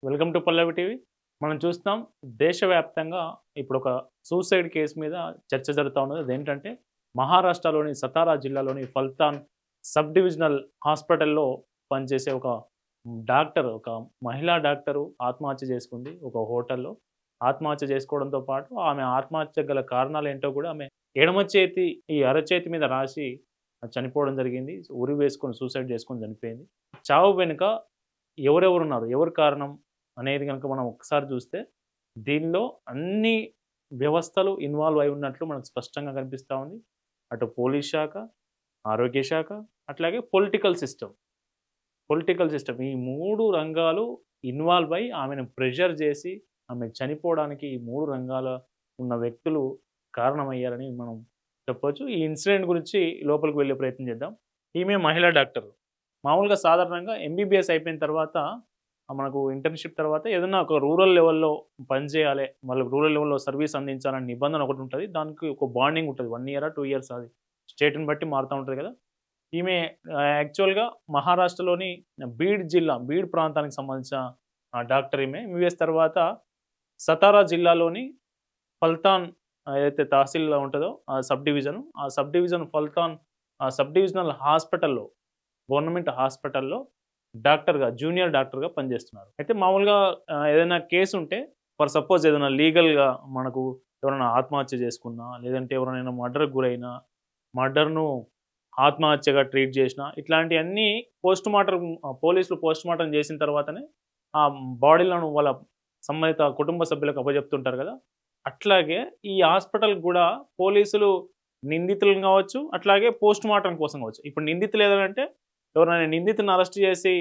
Welcome to Pallavi TV. మనం చూస్తున్నాం దేశవ్యాప్తంగా ఇప్పుడు ఒక సూసైడ్ కేసు మీద చర్చ జరుగుతా ఉన్నది. అదేంటంటే మహారాష్ట్రలోని సతారా జిల్లాలోని ఫల్తాన్ సబ్ డివిజనల్ హాస్పిటల్‌లో పనిచేసే ఒక డాక్టర్, ఒక మహిళా డాక్టరు ఆత్మహత్య చేసుకుంది. ఒక హోటల్‌లో ఆత్మహత్య చేసుకోవడంతో పాటు ఆమె ఆత్మహత్యకు గల కారణాలేంటో కూడా ఆమె ఎడమ చేతి ఈ అరచేతి మీద రాసి చనిపోవడం జరిగింది. ఉరి వేసుకొని సూసైడ్ చేసుకొని చనిపోయింది. చావు వెనుక ఎవరెవరున్నారు? ఎవరు కారణం? అనేది గనుక మనం ఒక్కసారి చూస్తే, దీనిలో అన్ని వ్యవస్థలు ఇన్వాల్వ్ అయి ఉన్నట్లు మనకు స్పష్టంగా కనిపిస్తా ఉంది. అటు పోలీస్ శాఖ, ఆరోగ్య శాఖ, అట్లాగే పొలిటికల్ సిస్టమ్. పొలిటికల్ సిస్టమ్ ఈ 3 రంగాలు ఇన్వాల్వ్ అయ్యి ఆమెను ప్రెషర్ చేసి, ఆమె చనిపోవడానికి ఈ 3 రంగాల ఉన్న వ్యక్తులు కారణమయ్యారని మనం చెప్పొచ్చు. ఈ ఇన్సిడెంట్ గురించి లోపలికి వెళ్ళే ప్రయత్నం చేద్దాం. ఈమె మహిళా డాక్టర్. మామూలుగా సాధారణంగా ఎంబీబీఎస్ అయిపోయిన తర్వాత మనకు ఇంటర్న్‌షిప్ తర్వాత ఏదన్నా ఒక రూరల్ లెవెల్‌లో పని చేయాలి. మళ్ళీ రూరల్ లెవెల్‌లో సర్వీస్ అందించాలనే నిబంధన ఒకటుంటది. దానికి ఒక బాండింగ్ ఉంటది. 1 ఇయరా, 2 ఇయర్స్ అది. స్టేట్‌ని బట్టి మారుతా ఉంటది కదా! ఈమె యాక్చువల్‌గా మహారాష్ట్రలోని బీడ్ జిల్లా, బీడ్ ప్రాంతానికి సంబంధించిన డాక్టర్ ఈమె. ఎంబీబీఎస్ తర్వాత సతారా జిల్లాలోని ఫల్తాన్ ఏదైతే తహసీల్‌లో ఉంటదో ఆ sub division Phaltan sub divisional హాస్పిటల్‌లో, గవర్నమెంట్ హాస్పిటల్‌లో డాక్టర్‌గా, జూనియర్ డాక్టర్‌గా పనిచేస్తున్నారు. అయితే మామూలుగా ఏదైనా కేస్ ఉంటే ఫర్ సపోజ్ ఏదైనా లీగల్‌గా మనకు ఎవరైనా ఆత్మహత్య చేసుకున్నా, లేదంటే ఎవరైనా మర్డర్‌కి గురైనా, మర్డర్‌ను ఆత్మహత్యగా ట్రీట్ చేసినా, ఇట్లాంటియన్నీ పోలీసులు పోస్ట్‌మార్టం చేసిన తర్వాతనే ఆ బాడీలను వాళ్ళ సంబంధిత కుటుంబ సభ్యులకు అప్పజెప్తుంటారు కదా! అట్లాగే ఈ హాస్పిటల్‌కి గూడా పోలీసులు నిందితులను గావచ్చు, అట్లాగే పోస్ట్‌మార్టం కోసం గావచ్చు. ఇప్పుడు నిందితులు ఏదనంటే ఎవరైనా నిందితుడిని అరెస్ట్ చేసి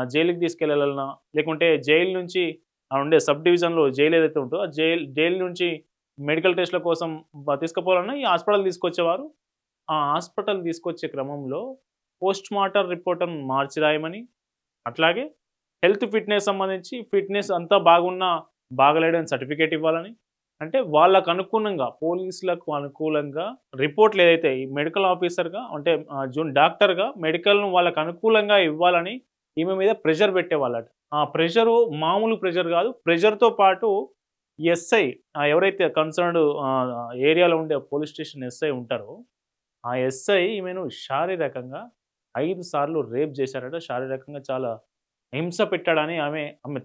జైలుకి తీసుకెళ్ళాలన్నా, లేకుంటే జైలు నుంచి ఉండే సబ్ డివిజన్‌లో జైలు ఏదైతే ఉంటదో, ఆ జైలు నుంచి మెడికల్ టెస్ట్‌ల కోసం తీసుకుపోవాలన్నా ఈ హాస్పిటల్ తీసుకొచ్చేవారు. ఆ హాస్పిటల్ తీసుకొచ్చే క్రమంలో పోస్ట్‌మార్టం రిపోర్ట్‌ని మార్చి రాయమని, అట్లాగే హెల్త్ ఫిట్‌నెస్ సంబంధించి ఫిట్‌నెస్ అంతా బాగున్నా, బాగాలేడని సర్టిఫికేట్ ఇవ్వాలని, అంటే వాళ్ళకు అనుగుణంగా పోలీసులకు అనుకూలంగా రిపోర్ట్‌లు ఏదైతే ఈ మెడికల్ ఆఫీసర్‌గా అంటే డాక్టర్‌గా మెడికల్‌ను వాళ్ళకు అనుకూలంగా ఇవ్వాలని ఈమె మీద ప్రెషర్ పెట్టేవాళ్ళట. ఆ ప్రెషరు మామూలు ప్రెషర్ గాదు. ప్రెషర్‌తో పాటు ఎస్ఐ ఎవరైతే కన్సర్న్డ్ ఏరియాలో ఉండే పోలీస్ స్టేషన్ ఎస్ఐ ఉంటారో, ఆ ఎస్ఐ ఈమెను శారీరకంగా 5 సార్లు రేప్ చేశారట. శారీరకంగా చాలా హింస పెట్టాడని ఆమె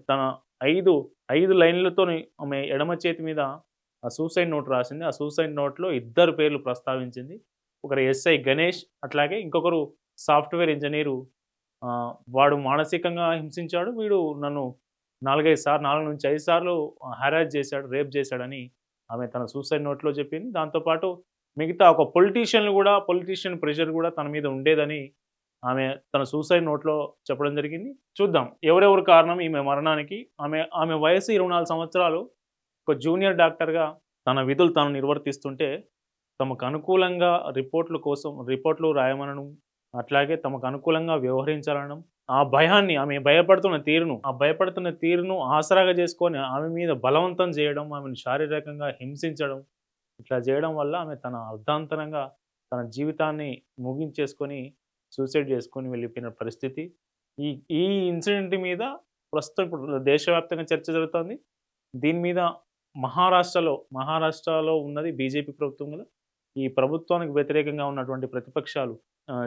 తన 5 లైన్‌లతోని ఆమె ఎడమ చేతి మీద సూసైడ్ నోట్ రాసింది. ఆ సూసైడ్ నోట్‌లో ఇద్దరు పేర్లు ప్రస్తావించింది. ఒకరు ఎస్ఐ గణేష్, అట్లాగే ఇంకొకరు సాఫ్ట్‌వేర్ ఇంజినీరు. వాడు మానసికంగా హింసించాడు. వీడు నన్ను 4-5 సార్లు హరాస్ చేశాడు, రేప్ చేశాడని ఆమె తన సూసైడ్ నోట్‌లో చెప్పింది. దాంతో పాటు మిగతా ఒక పొలిటీషియన్ ప్రెషర్ గూడా తన మీద ఉండేదని ఆమె తన సూసైడ్ నోట్‌లో చెప్పడం జరిగింది. చూద్దాం ఎవరెవరు కారణం ఈమె మరణానికి. ఆమె వయసు 24 సంవత్సరాలు. ఒక జూనియర్ డాక్టర్‌గా తన విధులు తాను నిర్వర్తిస్తుంటే, తమకు అనుకూలంగా రిపోర్ట్‌లు రాయమనడం, అట్లాగే తమకు అనుకూలంగా వ్యవహరించాలనడం, ఆ భయపడుతున్న తీరును ఆసరాగా చేసుకొని ఆమె మీద బలవంతం చేయడం, ఆమెను శారీరకంగా హింసించడం, ఇట్లా చేయడం వల్ల ఆమె తన అర్ధాంతరంగా తన జీవితాన్ని ముగించేసుకొని, సూసైడ్ చేసుకొని వెళ్ళిపోయిన పరిస్థితి. ఈ ఈ ఇన్సిడెంట్ మీద ప్రస్తుతం ఇప్పుడు దేశవ్యాప్తంగా చర్చ జరుగుతోంది. దీని మీద మహారాష్ట్రలో ఉన్నది బీజేపీ ప్రభుత్వం గదా! ఈ ప్రభుత్వానికి వ్యతిరేకంగా ఉన్నటువంటి ప్రతిపక్షాలు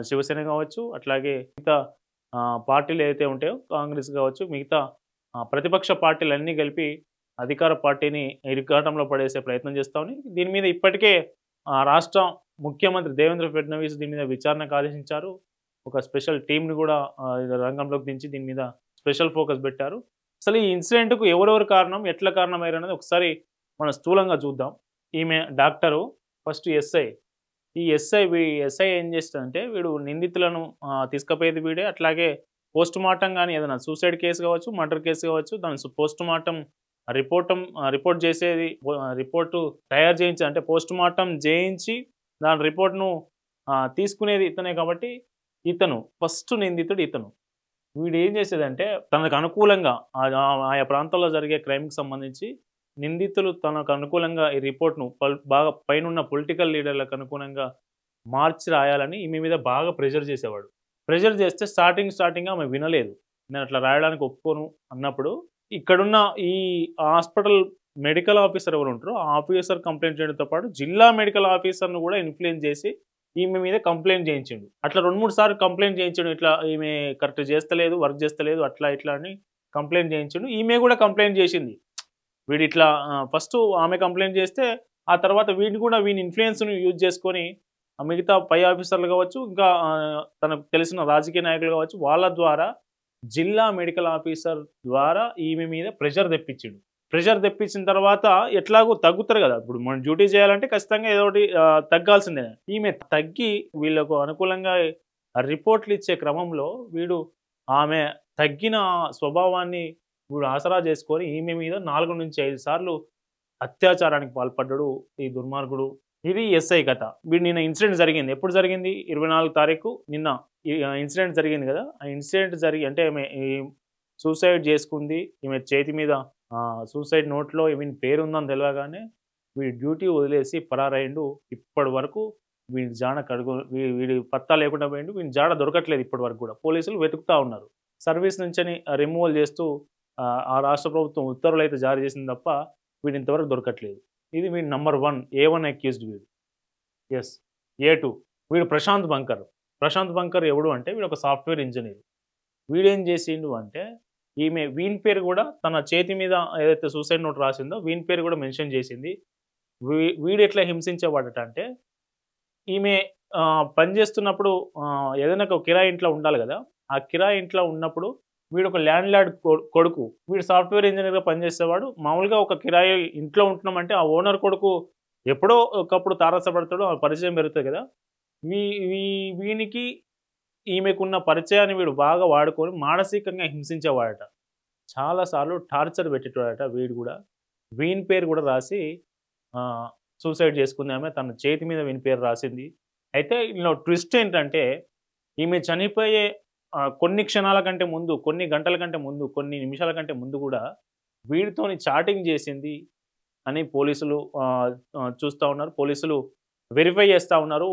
శివసేన గావచ్చు, అట్లాగే మిగతా పార్టీలు ఏవైతే ఉంటాయో కాంగ్రెస్ గావచ్చు, మిగతా ప్రతిపక్ష పార్టీలన్నీ కలిపి అధికార పార్టీని ఇరుకాటంలో పడేసే ప్రయత్నం చేస్తా ఉన్నాయి. దీని మీద ఇప్పటికే రాష్ట్ర ముఖ్యమంత్రి దేవేంద్ర ఫడ్నవీస్ దీని మీద విచారణకు ఆదేశించారు. ఒక స్పెషల్ టీమ్‌ని గూడా రంగంలోకి దించి దీని మీద స్పెషల్ ఫోకస్ బెట్టారు. అసలు ఈ ఇన్సిడెంట్‌కు ఎవరెవరు కారణం? ఎట్లా కారణమయ్యారనేది ఒకసారి మనం స్థూలంగా చూద్దాం. ఈమె డాక్టరు, ఫస్ట్ ఎస్ఐ. ఈ ఎస్ఐ ఏం చేస్తాడంటే వీడు నిందితులను తీసుకుపోయేది వీడే. అట్లాగే పోస్ట్‌మార్టం గాని ఏదైనా సూసైడ్ కేస్ కావచ్చు, మర్డర్ కేస్ కావచ్చు, దాని పోస్ట్‌మార్టం రిపోర్ట్ చేసేది రిపోర్టు తయారు చేయించి అంటే పోస్ట్‌మార్టం చేయించి దాని రిపోర్ట్‌ను తీసుకునేది ఇతనే కాబట్టి ఇతను ఫస్ట్ నిందితుడు ఇతను. వీడేం చేసేదంటే తనకు అనుకూలంగా ఆయా ప్రాంతాల్లో జరిగే క్రైమ్‌కి సంబంధించి నిందితులు తనకు అనుకూలంగా ఈ రిపోర్ట్‌ను బాగా పైనున్న పొలిటికల్ లీడర్‌లకు అనుగుణంగా మార్చి రాయాలని ఈమె మీద బాగా ప్రెషర్ చేసేవాడు. ప్రెషర్ చేస్తే స్టార్టింగ్ ఆమె వినలేదు. నేను అట్లా రాయడానికి ఒప్పుకోను అన్నప్పుడు ఇక్కడున్న ఈ హాస్పిటల్ మెడికల్ ఆఫీసర్ ఎవరు ఉంటారో ఆ ఆఫీసర్ కంప్లైంట్ చేయడంతో పాటు జిల్లా మెడికల్ ఆఫీసర్ను కూడా ఇన్ఫ్లుయెన్స్ చేసి ఈమె మీద కంప్లైంట్ చేయించిండు. అట్లా 2, 3 సార్లు కంప్లైంట్ చేయించిండు. ఇట్లా ఈమె కరెక్ట్ చేస్తలేదు, వర్క్ చేస్తలేదు అట్లా ఇట్లా అని కంప్లైంట్ చేయించిండు. ఈమె కూడా కంప్లైంట్ చేసింది. వీడు ఇట్లా ఫస్ట్ ఆమె కంప్లైంట్ చేస్తే ఆ తర్వాత వీడిని కూడా వీని ఇన్ఫ్లుయెన్స్‌ని యూజ్ చేసుకొని మిగతా పై ఆఫీసర్లు కావచ్చు, ఇంకా తనకు తెలిసిన రాజకీయ నాయకులు కావచ్చు, వాళ్ళ ద్వారా జిల్లా మెడికల్ ఆఫీసర్ ద్వారా ఈమె మీద ప్రెషర్ తెప్పించిండు. ప్రెషర్ తెప్పించిన తర్వాత ఎట్లాగో తగ్గుతారు కదా! ఇప్పుడు మనం డ్యూటీ చేయాలంటే ఖచ్చితంగా ఏదో ఒకటి తగ్గాల్సిందే. ఈమె తగ్గి వీళ్ళకు అనుకూలంగా రిపోర్ట్‌లు ఇచ్చే క్రమంలో వీడు ఆమె తగ్గిన స్వభావాన్ని వీడు ఆసరా చేసుకొని ఈమె మీద 4-5 సార్లు అత్యాచారానికి పాల్పడ్డాడు ఈ దుర్మార్గుడు. ఇది ఎస్ఐ కథ. వీడు నిన్న ఇన్సిడెంట్ జరిగింది. ఎప్పుడు జరిగింది? 24 తారీఖు నిన్న ఈ ఇన్సిడెంట్ జరిగింది కదా! ఆ ఇన్సిడెంట్ జరిగి అంటే ఈమె సూసైడ్ చేసుకుంది. ఈమె చేతి మీద సూసైడ్ నోట్‌లో ఈమె పేరుందని తెలవగానే వీడి డ్యూటీ వదిలేసి పరారయిండు. ఇప్పటి వరకు వీడి జాడ వీడి పత్తా లేకుండా పోయిండు. వీడి జాడ దొరకట్లేదు ఇప్పటి వరకు కూడా. పోలీసులు వెతుకుతా ఉన్నారు. సర్వీస్ నుంచని రిమూవల్ చేస్తూ ఆ రాష్ట్ర ప్రభుత్వం ఉత్తర్వులైతే జారీ చేసింది తప్ప వీడు ఇంతవరకు దొరకట్లేదు. ఇది వీడి నంబర్ 1 A1 అక్యూజ్డ్ వీడు. యెస్. A2 వీడు ప్రశాంత్ బంకర్. ప్రశాంత్ బంకర్ ఎవడు అంటే వీడు ఒక సాఫ్ట్‌వేర్ ఇంజినీర్. వీడేం చేసిండు అంటే వీని పేరు కూడా తన చేతి మీద ఏదైతే సూసైడ్ నోట్ రాసిందో వీని పేరు కూడా మెన్షన్ చేసింది. వీడు ఎట్లా హింసించేవాడట అంటే ఈమె పనిచేస్తున్నప్పుడు ఏదైనా ఒక కిరాయి ఇంట్లో ఉండాలి కదా! ఆ కిరాయి ఇంట్లో ఉన్నప్పుడు వీడు ఒక ల్యాండ్ లార్డ్ కొడుకు. వీడు సాఫ్ట్‌వేర్ ఇంజినీర్‌గా పనిచేసేవాడు. మామూలుగా ఒక కిరాయి ఇంట్లో ఉంటున్నామంటే ఆ ఓనర్ కొడుకు ఎప్పుడో ఒకప్పుడు తారసపడతాడు. ఆ పరిచయం పెరుగుతుంది కదా! వీ వీ వీనికి ఈమెకున్న పరిచయాన్ని వీడు బాగా వాడుకొని మానసికంగా హింసించేవాడట. చాలా సార్లు టార్చర్ పెట్టేటోడట వీడు కూడా. వీని పేరు కూడా రాసి సూసైడ్ చేసుకుంది ఆమె. తన చేతి మీద వీని పేరు రాసింది. అయితే ఇందులో ట్విస్ట్ ఏంటంటే ఈమె చనిపోయే కొన్ని క్షణాల కంటే ముందు, కొన్ని గంటల కంటే ముందు, కొన్ని నిమిషాల కంటే ముందు కూడా వీడితోని చాటింగ్ చేసింది అని పోలీసులు చూస్తా ఉన్నారు. పోలీసులు వెరిఫై చేస్తా ఉన్నారు.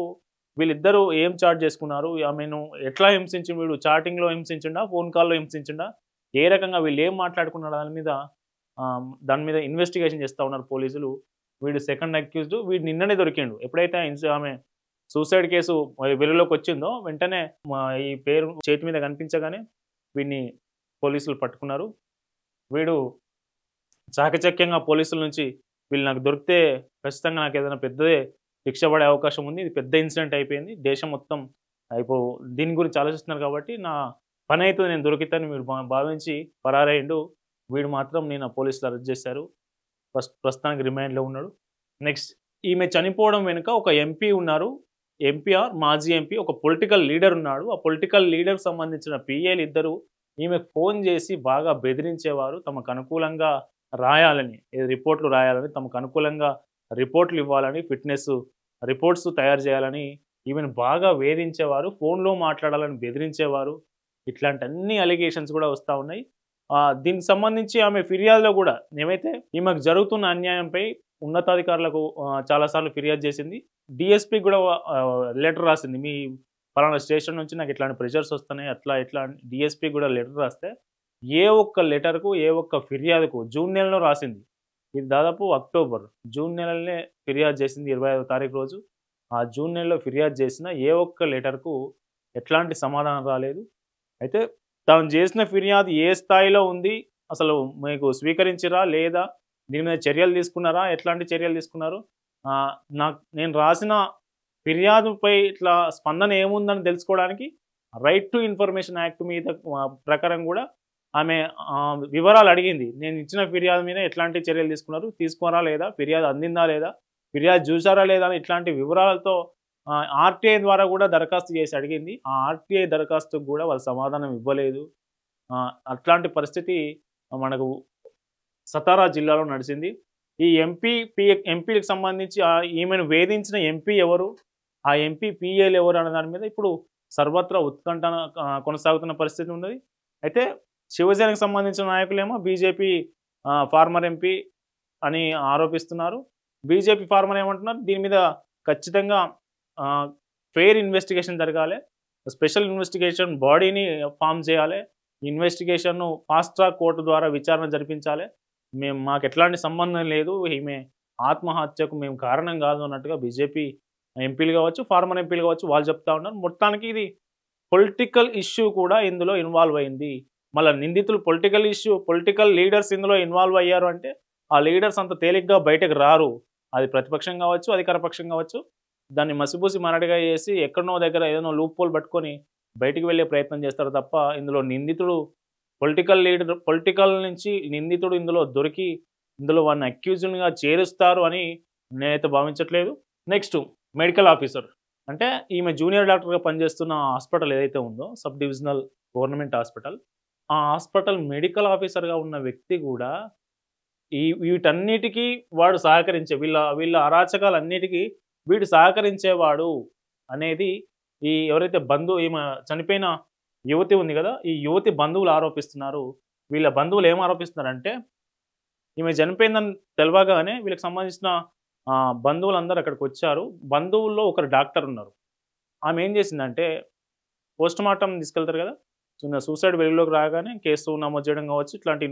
వీళ్ళిద్దరూ ఏం చాట్ చేసుకున్నారు? ఆమెను ఎట్లా హింసించి వీడు చాటింగ్‌లో హింసించిండా? ఫోన్ కాల్‌లో హింసించిండా? ఏ రకంగా వీళ్ళు ఏం మాట్లాడుకున్నారు దాని మీద ఇన్వెస్టిగేషన్ చేస్తా ఉన్నారు పోలీసులు. వీడు సెకండ్ అక్యూజ్డ్. వీడు నిన్ననే దొరికిండు. ఎప్పుడైతే ఆమె సూసైడ్ కేసు వెలుగులోకి వచ్చిందో వెంటనే ఈ పేరు చేతి మీద కనిపించగానే వీడిని పోలీసులు పట్టుకున్నారు. వీడు చాకచక్యంగా పోలీసుల నుంచి వీళ్ళు నాకు దొరికితే ఖచ్చితంగా నాకు ఏదైనా పెద్దదే శిక్ష పడే అవకాశం ఉంది. ఇది పెద్ద ఇన్సిడెంట్ అయిపోయింది. దేశం మొత్తం ఇప్పుడు దీని గురించి ఆలోచిస్తున్నారు కాబట్టి నా పని అయితే నేను దొరికితేని వీడు భావించి పరారయ్యిండు. వీడు మాత్రం నిన్న పోలీసులు అరెస్ట్ చేశారు. ప్రస్తుతానికి రిమాండ్‌లో ఉన్నాడు. నెక్స్ట్ ఈమె చనిపోవడం వెనుక ఒక ఎంపీ ఉన్నారు. మాజీ ఎంపీ ఒక పొలిటికల్ లీడర్ ఉన్నాడు. ఆ పొలిటికల్ లీడర్‌కి సంబంధించిన పీఏలు ఇద్దరు ఈమెకు ఫోన్ చేసి బాగా బెదిరించేవారు. తమకు అనుకూలంగా రాయాలని, రిపోర్ట్‌లు రాయాలని, తమకు అనుకూలంగా రిపోర్ట్‌లు ఇవ్వాలని, ఫిట్‌నెస్ రిపోర్ట్స్ తయారు చేయాలని ఈమెను బాగా వేధించేవారు. ఫోన్‌లో మాట్లాడాలని బెదిరించేవారు. ఇట్లాంటి అన్ని అలిగేషన్స్ కూడా వస్తా ఉన్నాయి. దీనికి సంబంధించి ఆమె ఫిర్యాదులో కూడా ఏమైతే ఈమెకు జరుగుతున్న అన్యాయంపై ఉన్నతాధికారులకు చాలా సార్లు ఫిర్యాదు చేసింది. డీఎస్పీకి కూడా లెటర్ రాసింది. మీ పలానా స్టేషన్ నుంచి నాకు ఇట్లాంటి ప్రెషర్స్ వస్తున్నాయి అట్లా ఇట్లా అని డీఎస్పీకి కూడా లెటర్ రాస్తే ఏ ఒక్క లెటర్‌కు, ఏ ఒక్క ఫిర్యాదుకు జూన్ నెలలో రాసింది. ఇది దాదాపు అక్టోబర్. జూన్ నెలలోనే ఫిర్యాదు చేసింది 25వ తారీఖు రోజు. ఆ జూన్ నెలలో ఫిర్యాదు చేసిన ఏ ఒక్క లెటర్‌కు ఎట్లాంటి సమాధానం రాలేదు. అయితే తాను చేసిన ఫిర్యాదు ఏ స్థాయిలో ఉంది? అసలు మీకు స్వీకరించిరా? లేదా? దీని మీద చర్యలు తీసుకున్నారా? ఎట్లాంటి చర్యలు తీసుకున్నారు? నేను రాసిన ఫిర్యాదుపై ఇట్లా స్పందన ఏముందని తెలుసుకోవడానికి రైట్ టు ఇన్ఫర్మేషన్ యాక్ట్ మీద ప్రకారం కూడా ఆమె వివరాలు అడిగింది. నేను ఇచ్చిన ఫిర్యాదు మీద ఎట్లాంటి చర్యలు తీసుకున్నారు? తీసుకున్నారా లేదా? ఫిర్యాదు అందిందా లేదా? ఫిర్యాదు చూసారా లేదా? అని ఇట్లాంటి వివరాలతో ఆర్టీఐ ద్వారా కూడా దరఖాస్తు చేసి అడిగింది. ఆ ఆర్టీఐ దరఖాస్తుకు కూడా వాళ్ళు సమాధానం ఇవ్వలేదు. అట్లాంటి పరిస్థితి మనకు సతారా జిల్లాలో నడిచింది. ఈ ఎంపీలకు సంబంధించి ఈమెను వేధించిన ఎంపీ ఎవరు? ఆ ఎంపీ పీఏలు ఎవరు అనే దాని మీద ఇప్పుడు సర్వత్రా ఉత్కంఠ కొనసాగుతున్న పరిస్థితి ఉన్నది. అయితే శివసేనకు సంబంధించిన నాయకులేమో బీజేపీ ఫార్మర్ ఎంపీ అని ఆరోపిస్తున్నారు. బీజేపీ ఫార్మర్ ఏమంటున్నారు? దీని మీద ఖచ్చితంగా ఫెయిర్ ఇన్వెస్టిగేషన్ జరగాలి. స్పెషల్ ఇన్వెస్టిగేషన్ బాడీని ఫామ్ చేయాలి. ఇన్వెస్టిగేషన్ను ఫాస్ట్ ట్రాక్ కోర్టు ద్వారా విచారణ జరిపించాలి. మాకు ఎట్లాంటి సంబంధం లేదు. ఈమె ఆత్మహత్యకు మేము కారణం కాదు అన్నట్టుగా బీజేపీ ఎంపీలు కావచ్చు, ఫార్మర్ ఎంపీలు కావచ్చు వాళ్ళు చెప్తా ఉన్నారు. మొత్తానికి ఇది పొలిటికల్ ఇష్యూ కూడా ఇందులో ఇన్వాల్వ్ అయింది. మళ్ళీ నిందితులు పొలిటికల్ లీడర్స్ ఇందులో ఇన్వాల్వ్ అయ్యారు అంటే ఆ లీడర్స్ అంత తేలిగ్గా బయటకు రారు. అది ప్రతిపక్షం కావచ్చు, అధికార పక్షం కావచ్చు. దాన్ని మసిపూసి మరడిగా చేసి ఎక్కడనో దగ్గర ఏదైనా లూప్ హోల్ పట్టుకొని బయటికి వెళ్ళే ప్రయత్నం చేస్తారు తప్ప ఇందులో నిందితుడు పొలిటికల్ నుంచి నిందితుడు ఇందులో దొరికి ఇందులో వాడిని అక్యూజ్డ్గా చేరుస్తారు అని నేనైతే భావించట్లేదు. నెక్స్ట్ మెడికల్ ఆఫీసర్ అంటే ఈమె జూనియర్ డాక్టర్గా పనిచేస్తున్న హాస్పిటల్ ఏదైతే ఉందో సబ్ డివిజనల్ గవర్నమెంట్ హాస్పిటల్, ఆ హాస్పిటల్ మెడికల్ ఆఫీసర్గా ఉన్న వ్యక్తి కూడా వీటన్నిటికీ వాడు సహకరించే వీళ్ళ అరాచకాలన్నిటికీ వీడు సహకరించేవాడు అనేది ఎవరైతే ఈమె చనిపోయిన యువతి ఉంది కదా, ఈ యువతి బంధువులు ఆరోపిస్తున్నారు. వీళ్ళ బంధువులు ఏం ఆరోపిస్తున్నారంటే ఈమె చనిపోయిందని తెలియగానే వీళ్ళకి సంబంధించిన బంధువులందరూ అక్కడికి వచ్చారు. బంధువుల్లో ఒకరు డాక్టర్ ఉన్నారు. ఆమె ఏం చేసిందంటే పోస్ట్ మార్టం తీసుకెళ్తారు కదా, చిన్న సూసైడ్ వెలుగులోకి రాగానే కేసు నమోదు చేయడం కావచ్చు, ఇట్లాంటి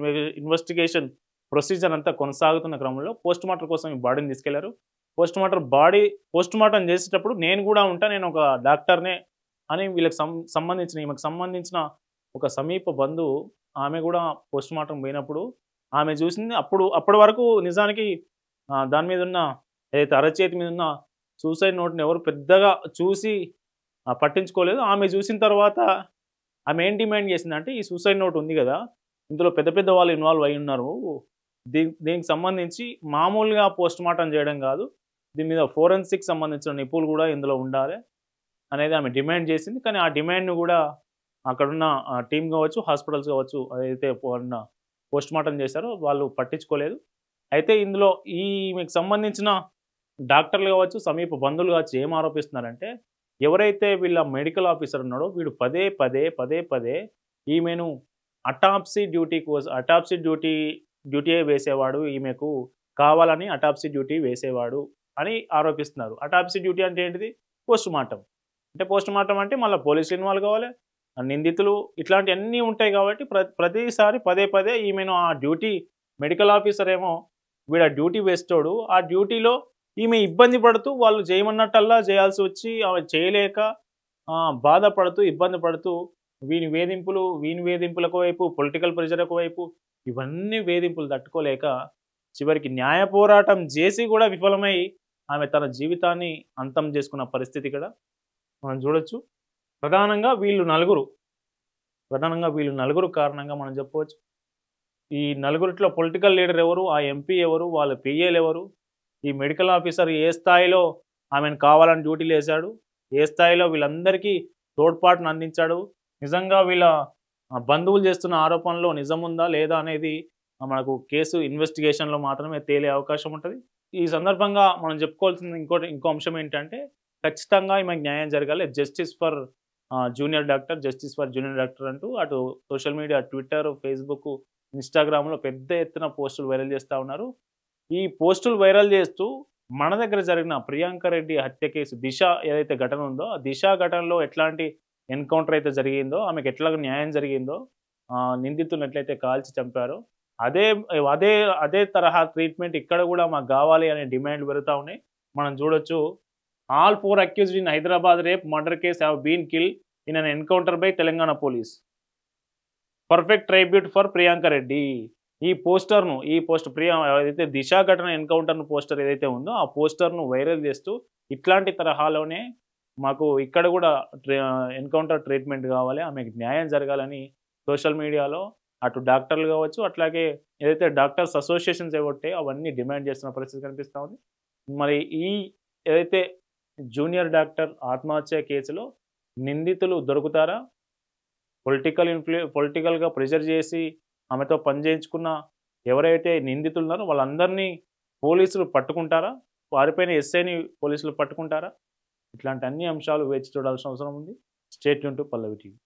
ఇన్వెస్టిగేషన్ ప్రొసీజర్ అంతా కొనసాగుతున్న క్రమంలో పోస్ట్ మార్టం కోసం ఈ బాడీని తీసుకెళ్లారు. పోస్ట్ మార్టం చేసేటప్పుడు నేను కూడా ఉంటా, నేను ఒక డాక్టర్నే అని వీళ్ళకి ఈమెకు సంబంధించిన ఒక సమీప బంధువు ఆమె కూడా పోస్ట్ మార్టం పోయినప్పుడు ఆమె చూసింది. అప్పటి వరకు నిజానికి దాని మీద ఉన్న ఏదైతే అరచేతి మీద ఉన్న సూసైడ్ నోట్ని ఎవరు పెద్దగా చూసి పట్టించుకోలేదు. ఆమె చూసిన తర్వాత ఆమె ఏం డిమాండ్ చేసిందంటే ఈ సూసైడ్ నోట్ ఉంది కదా, ఇందులో పెద్ద పెద్ద వాళ్ళు ఇన్వాల్వ్ అయి ఉన్నారు, దీనికి సంబంధించి మామూలుగా పోస్ట్ మార్టం చేయడం కాదు, దీని మీద ఫోరెన్సిక్ సంబంధించిన నిపుణులు కూడా ఇందులో ఉండాలి అనేది ఆమె డిమాండ్ చేసింది. కానీ ఆ డిమాండ్ను కూడా అక్కడున్న టీం కావచ్చు, హాస్పిటల్స్ కావచ్చు, అదైతే పోస్ట్ మార్టం చేశారో వాళ్ళు పట్టించుకోలేదు. అయితే ఇందులో ఈమెకు సంబంధించిన డాక్టర్లు కావచ్చు, సమీప బంధువులు కావచ్చు ఏం ఆరోపిస్తున్నారంటే ఎవరైతే వీళ్ళ మెడికల్ ఆఫీసర్ ఉన్నాడో వీడు పదే పదే ఈమెను అటాప్సీ డ్యూటీయే వేసేవాడు, ఈమెకు కావాలని అటాప్సీ డ్యూటీ వేసేవాడు అని ఆరోపిస్తున్నారు. అటాప్సీ డ్యూటీ అంటే ఏంటిది? Post mortem. అంటే పోస్ట్ మార్టం అంటే మళ్ళీ పోలీసులు ఇన్వాల్వ్ కావాలి, నిందితులు, ఇట్లాంటివన్నీ ఉంటాయి. కాబట్టి ప్రతిసారి పదే ఈమెను ఆ డ్యూటీ మెడికల్ ఆఫీసర్ ఏమో వీడు ఆ డ్యూటీ వేస్తాడు, ఆ డ్యూటీలో ఈమె ఇబ్బంది పడుతూ వాళ్ళు చేయమన్నట్టల్లా చేయాల్సి వచ్చి ఆమె చేయలేక బాధపడుతూ ఇబ్బంది పడుతూ వీని వేధింపులకు వైపు, పొలిటికల్ ప్రెషర్ వైపు, ఇవన్నీ వేధింపులు తట్టుకోలేక చివరికి న్యాయ పోరాటం చేసి కూడా విఫలమై ఆమె తన జీవితాన్ని అంతం చేసుకున్న పరిస్థితి ఇక్కడ మనం చూడొచ్చు. ప్రధానంగా వీళ్ళు నలుగురు కారణంగా మనం చెప్పవచ్చు. ఈ నలుగురిలో పొలిటికల్ లీడర్ ఎవరు, ఆ ఎంపీ ఎవరు, వాళ్ళ పిఏలు ఎవరు, ఈ మెడికల్ ఆఫీసర్ ఏ స్థాయిలో ఆమెను కావాలని డ్యూటీలు వేశాడు, ఏ స్థాయిలో వీళ్ళందరికీ తోడ్పాటును అందించాడు, నిజంగా వీళ్ళ బంధువులు చేస్తున్న ఆరోపణలో నిజం ఉందా లేదా అనేది మనకు కేసు ఇన్వెస్టిగేషన్లో మాత్రమే తేలే అవకాశం ఉంటుంది. ఈ సందర్భంగా మనం చెప్పుకోవాల్సిన ఇంకో అంశం ఏంటంటే ఖచ్చితంగా ఈమెకు న్యాయం జరగాలి. జస్టిస్ ఫర్ జూనియర్ డాక్టర్ అంటూ అటు సోషల్ మీడియా, ట్విట్టర్, ఫేస్బుక్, ఇన్స్టాగ్రామ్లో పెద్ద ఎత్తున పోస్టులు వైరల్ చేస్తూ ఉన్నారు. ఈ పోస్టులు వైరల్ చేస్తూ మన దగ్గర జరిగిన ప్రియాంక రెడ్డి హత్య కేసు దిశ ఏదైతే ఘటన ఉందో ఆ దిశ ఘటనలో ఎట్లాంటి ఎన్కౌంటర్ అయితే జరిగిందో, ఆమెకు ఎట్లా న్యాయం జరిగిందో, నిందితులను ఎట్లయితే కాల్చి చంపారో అదే తరహా ట్రీట్మెంట్ ఇక్కడ కూడా మాకు కావాలి అనే డిమాండ్ పెరుగుతూ ఉన్నాయి. మనం చూడొచ్చు. All 4 accused in Hyderabad rape murder case have been killed in an encounter by Telangana police. Perfect tribute for Priyanka Reddy. ఈ పోస్టర్ను ఏదైతే దిశ ఘటన ఎన్కౌంటర్ను పోస్టర్ ఏదైతే ఉందో ఆ పోస్టర్ను వైరల్ చేస్తూ ఇట్లాంటి తరహాలోనే మాకు ఇక్కడ కూడా ఎన్కౌంటర్ ట్రీట్మెంట్ కావాలి, ఆమెకు న్యాయం జరగాలని సోషల్ మీడియాలో అటు డాక్టర్లు కావచ్చు, అట్లాగే ఏదైతే డాక్టర్స్ అసోసియేషన్స్ ఏవొట్టాయో అవన్నీ డిమాండ్ చేస్తున్న పరిస్థితి కనిపిస్తూ ఉంది. మరి ఏదైతే జూనియర్ డాక్టర్ ఆత్మహత్య కేసులో నిందితులు దొరుకుతారా? పొలిటికల్గా ప్రెషర్ చేసి ఆమెతో పనిచేయించుకున్న ఎవరైతే నిందితులు ఉన్నారో వాళ్ళందరినీ పోలీసులు పట్టుకుంటారా? వారిపైన ఎస్ఐని పోలీసులు పట్టుకుంటారా? ఇట్లాంటి అన్ని అంశాలు వేచి చూడాల్సిన అవసరం ఉంది. Stay tune to Pallavi TV.